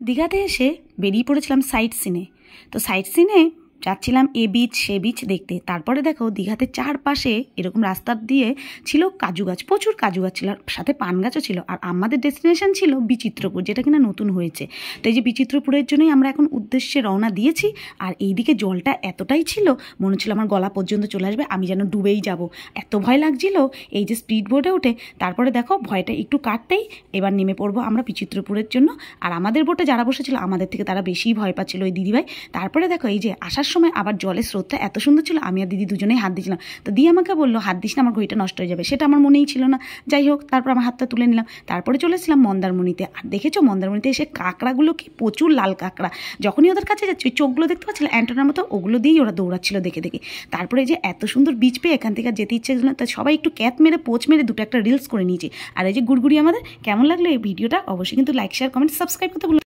দীঘাতে এসে বেরিয়ে পড়েছিলাম সাইট সিনে। তো সাইট সিনে যাচ্ছিলাম এ বিচ সে বিচ দেখতে। তারপরে দেখো দীঘাতে চারপাশে এরকম রাস্তা দিয়ে ছিল কাজু গাছ, প্রচুর কাজু গাছ ছিল, আর সাথে পান গাছও ছিল। আর আমাদের ডেস্টিনেশন ছিল বিচিত্রপুর, যেটা কিনা নতুন হয়েছে। তো এই যে বিচিত্রপুরের জন্যই আমরা এখন উদ্দেশ্যে রওনা দিয়েছি। আর এইদিকে জলটা এতটাই ছিল, মনে হচ্ছিল আমার গলা পর্যন্ত চলে আসবে, আমি যেন ডুবেই যাব, এত ভয় লাগছিল। এই যে স্পিড বোটে উঠে তারপরে দেখো ভয়টা একটু কাটতেই এবার নেমে পড়বো আমরা বিচিত্রপুরের জন্য। আর আমাদের বোটে যারা বসেছিল আমাদের থেকে তারা বেশিই ভয় পাচ্ছিল ওই দিদিভাই। তারপরে দেখো এই যে আসার সময় আবার জলের স্রোতটা এত সুন্দর ছিল, আমি আর দিদি দুজনেই হাত দিয়েছিলাম। তো দিদি আমাকে বললো হাত দিস না, আমার ঘড়িটা নষ্ট হয়ে যাবে, সেটা আমার মনেই ছিল না। যাই হোক, তারপর আমার হাতটা তুলে নিলাম। তারপরে চলেছিলাম মন্দারমণিতে। আর দেখেছো মন্দারমণিতে এসে কাঁকড়াগুলো কি প্রচুর লাল কাঁকড়া, যখনই ওদের কাছে যাচ্ছি ওই চোখগুলো দেখতে পাচ্ছিল অ্যান্টোনার মতো, ওগুলো দিয়েই ওরা দৌড়াচ্ছিল দেখে দেখে। তারপরে এই যে এত সুন্দর বীচ পেয়ে এখান থেকে যেতে ইচ্ছে ছিল, তা সবাই একটু ক্যাপ মেরে পোচ মেরে দুটো একটা রিলস করে নিয়েছি। আর এই যে গুড়গুড়ি আমাদের কেমন লাগলো এই ভিডিওটা অবশ্যই কিন্তু লাইক শেয়ার কমেন্ট সাবস্ক্রাইব করতে ভুলো।